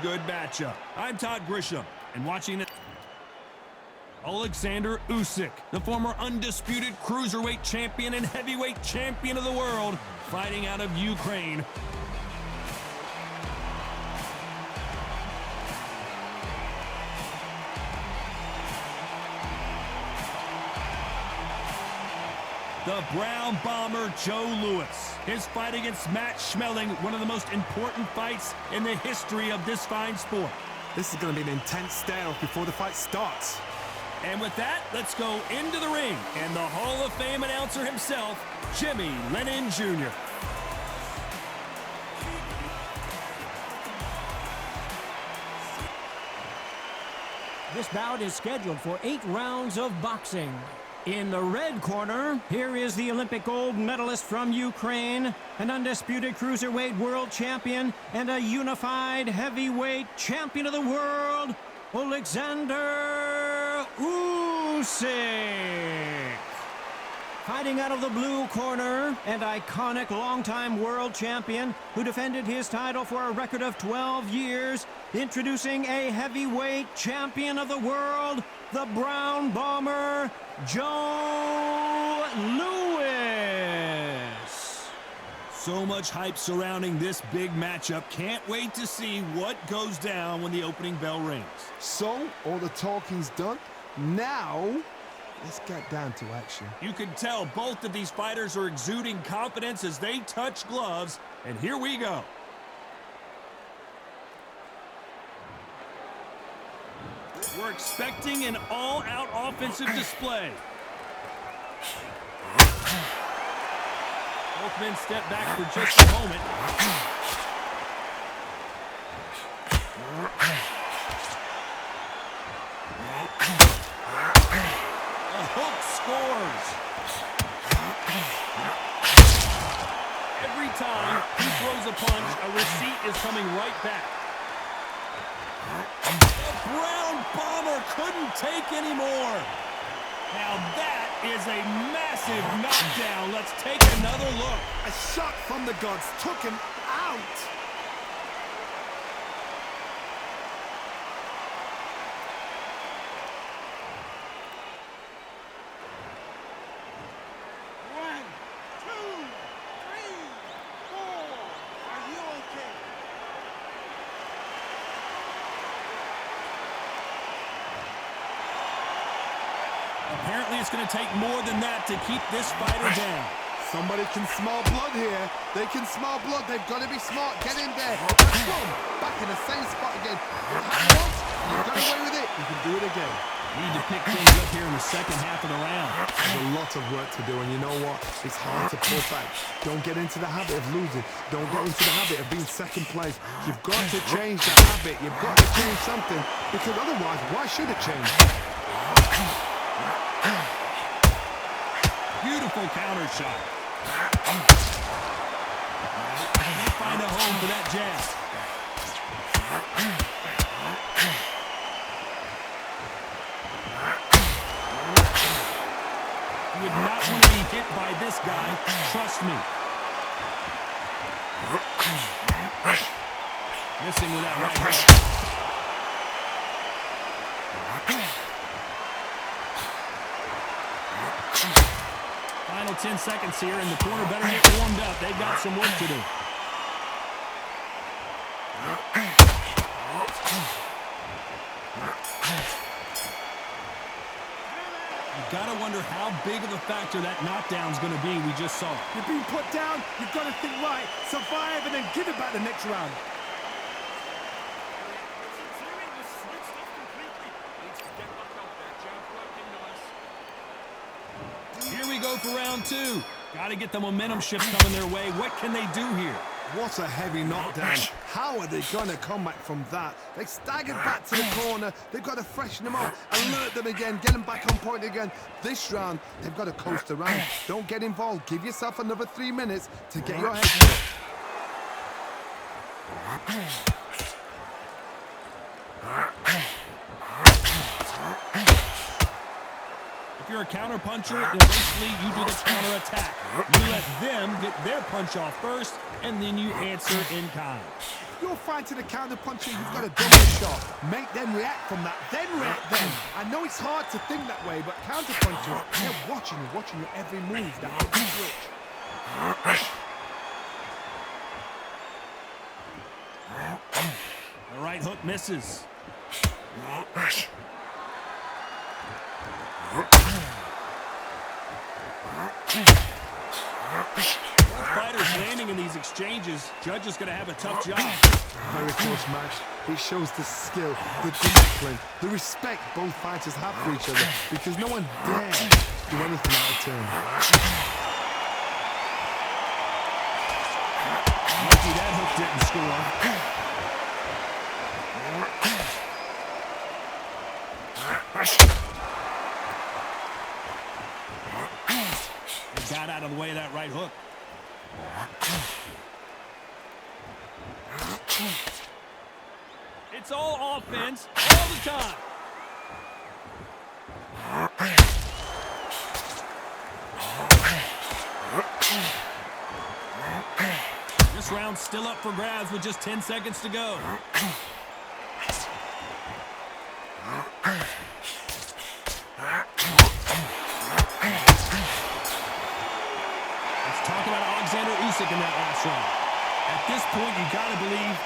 good matchup. I'm Todd Grisham, and watching it, Alexander Usyk, the former undisputed cruiserweight champion and heavyweight champion of the world, fighting out of Ukraine. The Brown Bomber Joe Louis. His fight against Matt Schmeling, one of the most important fights in the history of this fine sport. This is going to be an intense standoff before the fight starts. And with that, let's go into the ring. And the Hall of Fame announcer himself, Jimmy Lennon Jr. This bout is scheduled for 8 rounds of boxing. In the red corner, here is the Olympic gold medalist from Ukraine, an undisputed cruiserweight world champion, and a unified heavyweight champion of the world, Alexander Usyk. Fighting out of the blue corner, an iconic longtime world champion who defended his title for a record of 12 years, introducing a heavyweight champion of the world, the Brown Bomber, Joe Louis. So much hype surrounding this big matchup. Can't wait to see what goes down when the opening bell rings. So, all the talking's done. Now, let's get down to action. You can tell both of these fighters are exuding confidence as they touch gloves. And here we go. We're expecting an all-out offensive display. Both men step back for just a moment. A hook scores. Every time he throws a punch, a receipt is coming right back. The Brown Bomber couldn't take anymore. Now that is a massive knockdown. Let's take another look. A shot from the gods took him out. Apparently it's going to take more than that to keep this fighter down. Somebody can smell blood here. They can smell blood. They've got to be smart. Get in there. Boom. Back in the same spot again. You got away with it. You can do it again. Need to pick things up here in the second half of the round. There's a lot of work to do, and you know what? It's hard to pull back. Don't get into the habit of losing. Don't get into the habit of being second place. You've got to change that habit. You've got to change something, because otherwise, why should it change? Beautiful counter shot. Can't find a home for that jab. You would not want to be hit by this guy. Trust me. Missing with that right hook. Final 10 seconds here, and the corner better get warmed up. They've got some work to do. You've got to wonder how big of a factor that knockdown's going to be. We just saw. You're being put down. You've got to think right. Survive and then give it back the next round. Here we go for round 2. Got to get the momentum shift coming their way. What can they do here? What a heavy knockdown. How are they going to come back from that? They staggered back to the corner. They've got to freshen them up, alert them again, get them back on point again. This round, they've got to coast around. Don't get involved. Give yourself another 3 minutes to get your head. If you're a counter puncher, then basically you do the counter attack. You let them get their punch off first, and then you answer in kind. you're fighting a counter-puncher, you've got to double the shot. Make them react from that, then react then. I know it's hard to think that way, but counter-punchers, they're watching your every move, that every switch. The right hook misses. Fighters landing in these exchanges. Judge is going to have a tough job. Very close match. It shows the skill, the discipline, the respect both fighters have for each other, because no one dares do anything out of turn. Lucky that hook didn't score. He got out of the way of that right hook. It's all offense all the time. This round's still up for grabs with just 10 seconds to go. Let's talk about Alexander Usyk in that last round. At this point, you gotta believe.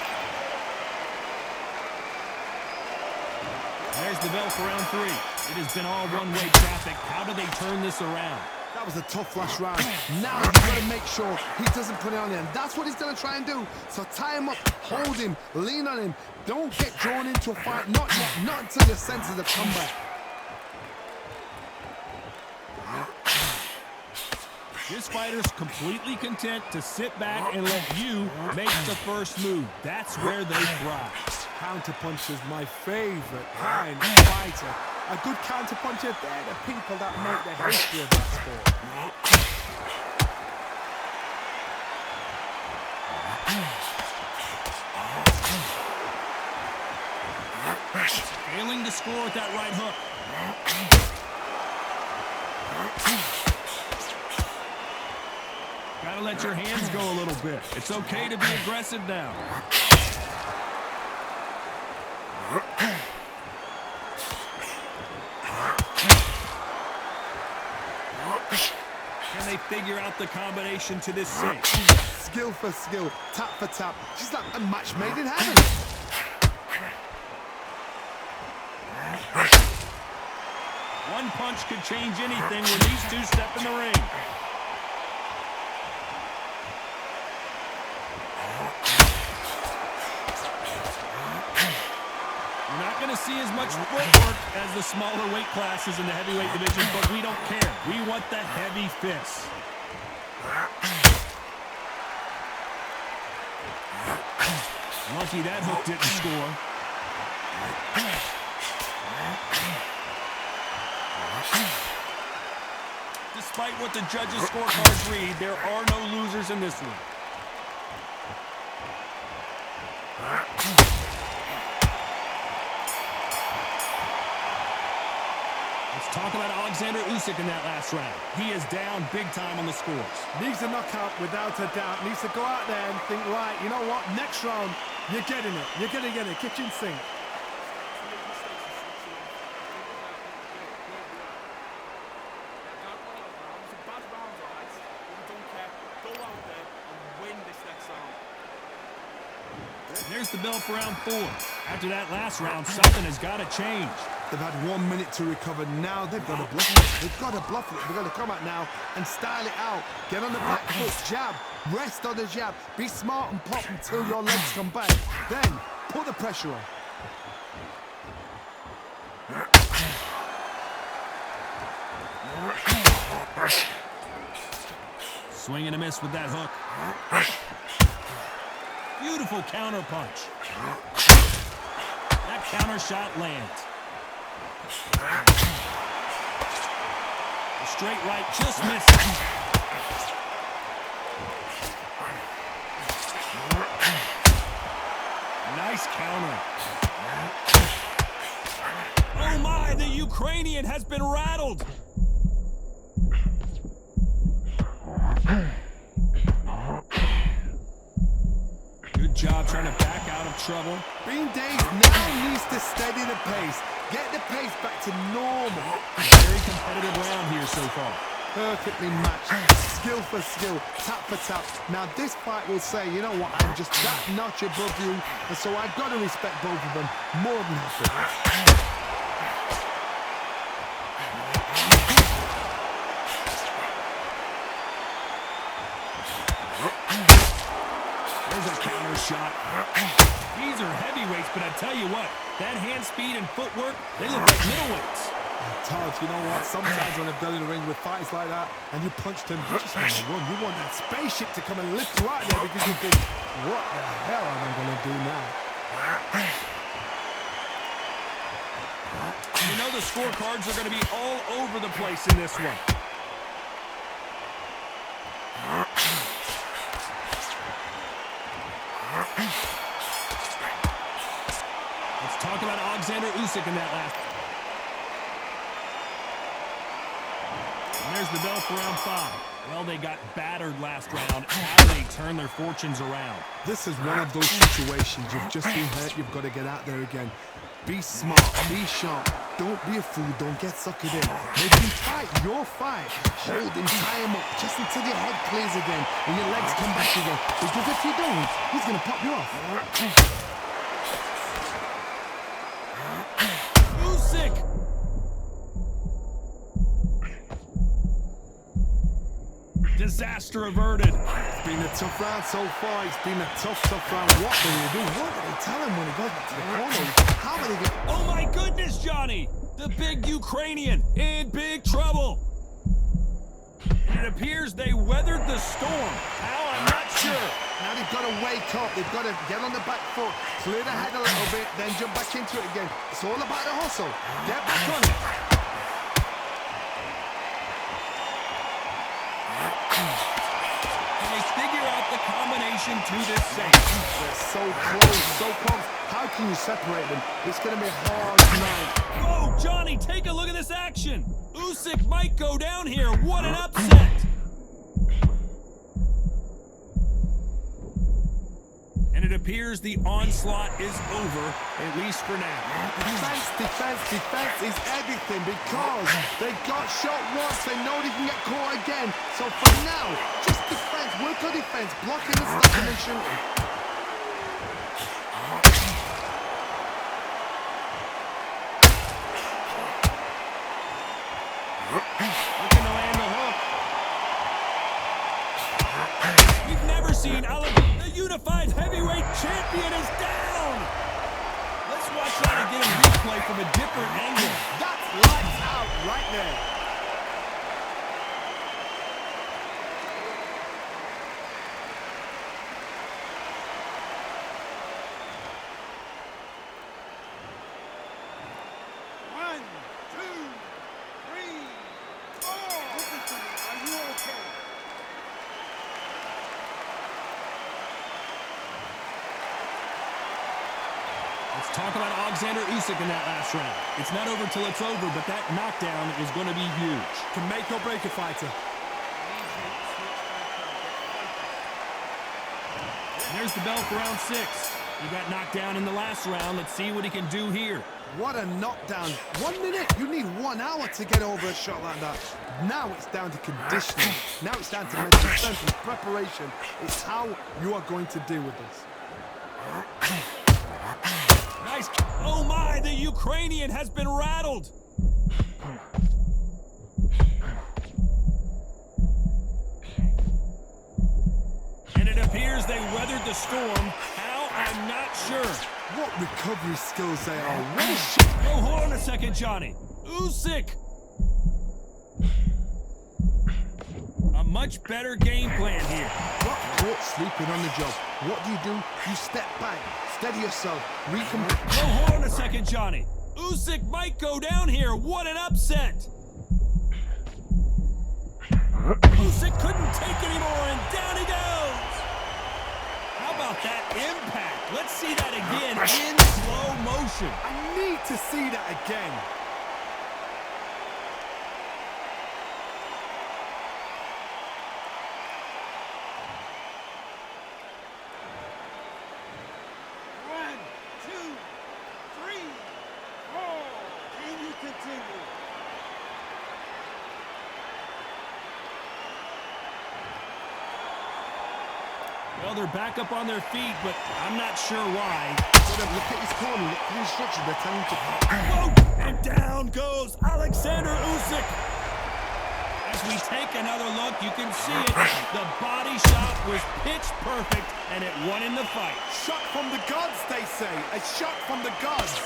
There's the bell for round 3. It has been all one-way traffic. How do they turn this around? That was a tough last round. Now you've got to make sure he doesn't put it on him. That's what he's going to try and do. So tie him up, hold him, lean on him. Don't get drawn into a fight. Not yet. Not until your senses have come back. This fighter's completely content to sit back and let you make the first move. That's where they thrive. Counter-puncher's my favorite kind of fighter. A good counter-puncher, they're the people that make the history of that sport. Failing to score with that right hook. Gotta let your hands go a little bit. It's okay to be aggressive now. Can they figure out the combination to this cinch? Skill for skill, tap for tap. She's like a match made in heaven. One punch could change anything when these two step in the ring. You're not going to see as much footwork as the smaller weight classes in the heavyweight division, but we don't care. We want the heavy fists. Lucky that hook didn't score. Despite what the judges' scorecards read, there are no losers in this one. Let's talk about Alexander Usyk in that last round. He is down big time on the scores. Needs a knockout without a doubt. Needs to go out there and think, right, you know what? Next round, you're getting it. You're going to get it. Kitchen sink. There's the bell for round 4. After that last round, something has got to change. They've had 1 minute to recover. Now they've got to bluff it. They've got to bluff it. They've got to come out now and style it out. Get on the back foot, jab, rest on the jab. Be smart and pop until your legs come back. Then put the pressure on. Swing and a miss with that hook. Beautiful counter punch. That counter shot lands. The straight right just misses. Nice counter. Oh my, the Ukrainian has been rattled. Good job trying to back out of trouble. Being dazed now needs to steady the pace. Get the pace back to normal. Very competitive round here so far. Perfectly matched. Skill for skill. Tap for tap. Now this fight will say, you know what, I'm just that notch above you. And so I've got to respect both of them. More than happy. There's a counter shot. These are heavyweights, but I tell you what, that hand speed and footwork, they look like middleweights. Todd, you know what? Sometimes when I've done in the ring with fights like that, and you punch them, you just want to run. You want that spaceship to come and lift you out there because you think, what the hell am I going to do now? You know the scorecards are going to be all over the place in this one. Let's talk about Alexander Usyk in that last. And there's the bell for round 5. Well, they got battered last round. How do they turn their fortunes around? This is one of those situations. You've just been hurt. You've got to get out there again. Be smart. Be sharp. Don't be a fool. Don't get suckered in. Make him fight your fight. Hold him, tie him up, just until your head clears again and your legs come back again. Because if you don't, he's going to pop you off. Usyk! Disaster averted. It's been a tough round so far. It's been a tough round. What do you do? What do they tell him when he goes back to the corner? How do they get... Oh my goodness, Johnny! The big Ukrainian in big trouble. And it appears they weathered the storm. How? I'm not sure. Now they've got to wake up. They've got to get on the back foot, clear the head a little bit, then jump back into it again. It's all about the hustle. Get back on it. Can they figure out the combination to this safe? They're so close, so close. How can you separate them? It's going to be hard tonight. Whoa, Johnny, take a look at this action. Usyk might go down here. What an upset. And it appears the onslaught is over, at least for now. Defense is everything because they got shot once. They know they can get caught again. So for now, just defense. Work on defense. Blocking and stopping and shooting. Looking to land the hook. We've never seen the unified heavyweight champion is down. Let's watch that and get a replay from a different angle. That's lights out right there. One, two, three, four. Listen to me. Are you okay? Let's talk about Alexander Usyk in that last round. It's not over till it's over, but that knockdown is going to be huge. Can make or break a fighter. And there's the bell for round 6. He got knocked down in the last round. Let's see what he can do here. What a knockdown. 1 minute. You need 1 hour to get over a shot like that. Now it's down to conditioning. Now it's down to mental strength and preparation. It's how you are going to deal with this. Nice. Oh my, the Ukrainian has been rattled. And it appears they weathered the storm. How? I'm not sure. What recovery skills they are. What a shit. Oh, hold on a second, Johnny. Usyk. A much better game plan here. Got caught sleeping on the job. What do? You step back, steady yourself, recompose. Oh, hold on a second, Johnny. Usyk might go down here. What an upset. Usyk couldn't take anymore, and down he goes. How about that impact? Let's see that again in slow motion. I need to see that again. Well, they're back up on their feet, but I'm not sure why. Look at his corner. Look at the instructions. They're telling him to... Whoa! And down goes Alexander Usyk. As we take another look, you can see it. The body shot was pitch perfect, and it won in the fight. Shot from the gods, they say. A shot from the gods.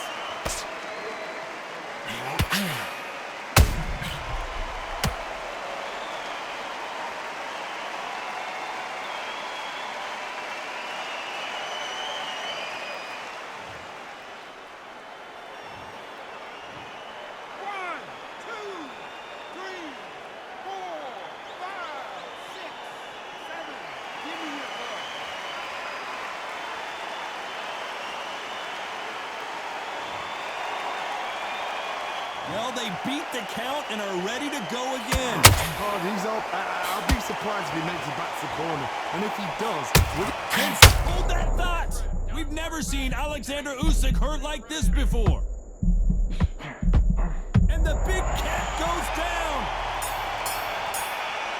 Well, they beat the count and are ready to go again. Oh, he's up. I'll be surprised if he makes it back to the corner. And if he does, Hold that thought! We've never seen Alexander Usyk hurt like this before. And the big cat goes down.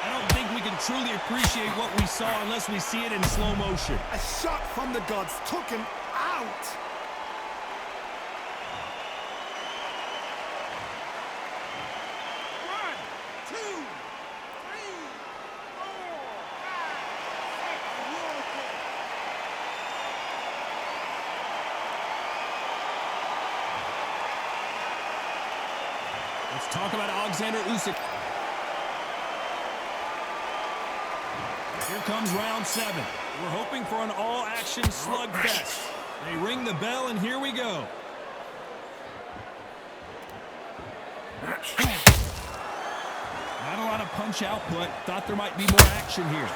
I don't think we can truly appreciate what we saw unless we see it in slow motion. a shot from the gods took him out. Let's talk about Alexander Usyk. Here comes round 7. We're hoping for an all-action slugfest. They ring the bell, and here we go. Not a lot of punch output. Thought there might be more action here.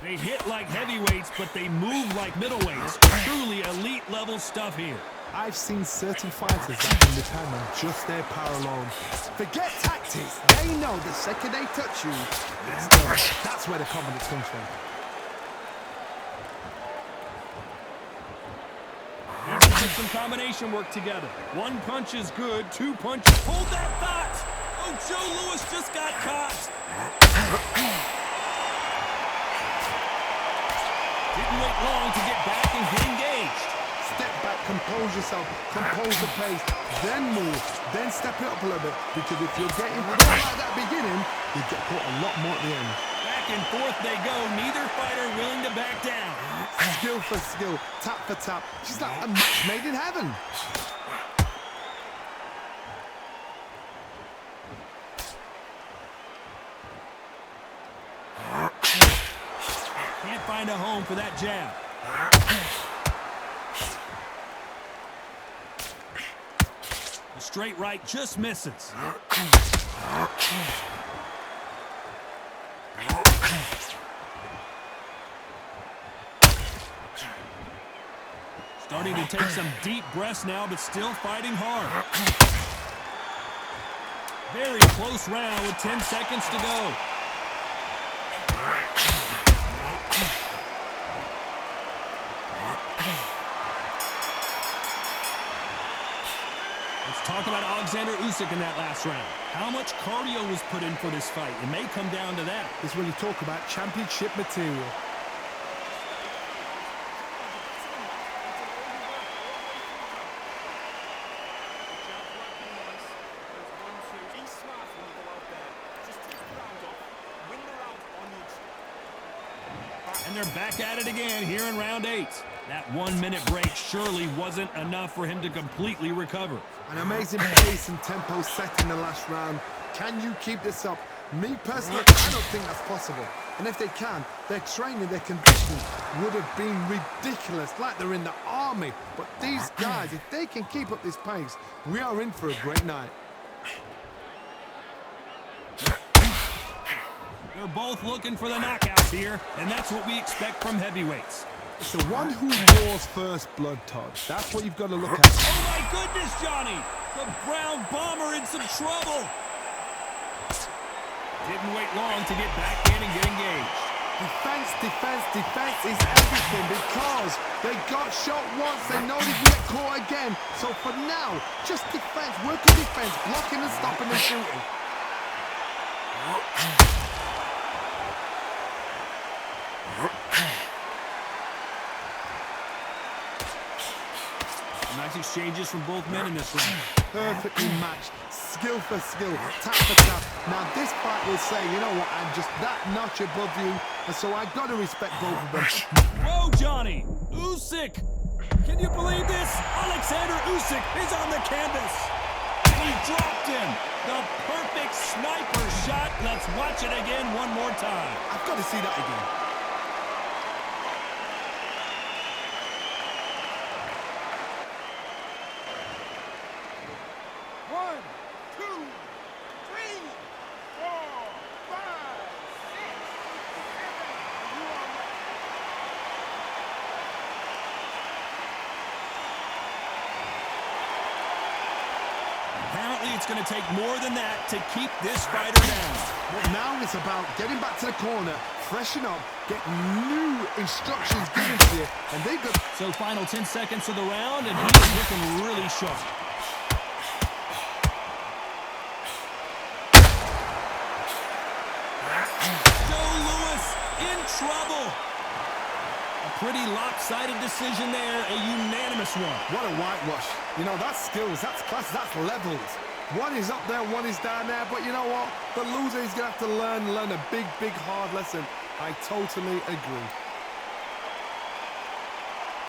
They hit like heavyweights, but they move like middleweights. Truly elite level stuff here. I've seen certain fighters that can depend on just their power alone. Forget tactics. They know the second they touch you, it's done. That's where the confidence comes from. Needs to get some combination work together. One punch is good, 2 punches. Hold that thought! Oh, Joe Louis just got caught. Didn't wait long to get back and get engaged. Step back, compose yourself, compose the pace, then move, then step it up a little bit. Because if you're getting caught like that beginning, you get caught a lot more at the end. Back and forth they go. Neither fighter willing to back down. Skill for skill, tap for tap. She's like a match made in heaven. Can't find a home for that jab. The straight right just misses. Starting to take some deep breaths now, but still fighting hard. Very close round with 10 seconds to go. Let's talk about Alexander Usyk in that last round. How much cardio was put in for this fight? It may come down to that. This is when you talk about championship material. And they're back at it again here in round 8. That 1-minute break surely wasn't enough for him to completely recover. An amazing pace and tempo set in the last round. Can you keep this up? Me personally, I don't think that's possible. And if they can, their training, their conditioning would have been ridiculous, like they're in the army. But these guys, if they can keep up this pace, we are in for a great night. They're both looking for the knockouts here, and that's what we expect from heavyweights. It's the one who draws first blood, Todd. That's what you've got to look at. Oh my goodness, Johnny! The Brown Bomber in some trouble! Didn't wait long to get back in and get engaged. Defense, defense, defense is everything because they got shot once. They know they can get caught again. So for now, just defense, working defense, blocking and stopping and shooting. Nice exchanges from both men in this round. Perfectly matched, skill for skill, tap for tap. Now this fight will say, you know what, I'm just that notch above you, and so I gotta respect both of them. Whoa, Johnny! Usyk! Can you believe this? Alexander Usyk is on the canvas! He dropped him! The perfect sniper shot. Let's watch it again one more time. I've got to see that again. One, two, three, four, five, six, seven. You are Apparently, it's going to take more than that to keep this fighter down. But now it's about getting back to the corner, freshen up, get new instructions given to you, and they got... So final 10 seconds of the round, and he is looking really sharp. Joe Louis in trouble. A pretty lopsided decision there, a unanimous one. What a whitewash. You know, that's skills, that's class, that's levels. One is up there, one is down there, but you know what? The loser is going to have to learn a big, big, hard lesson. I totally agree.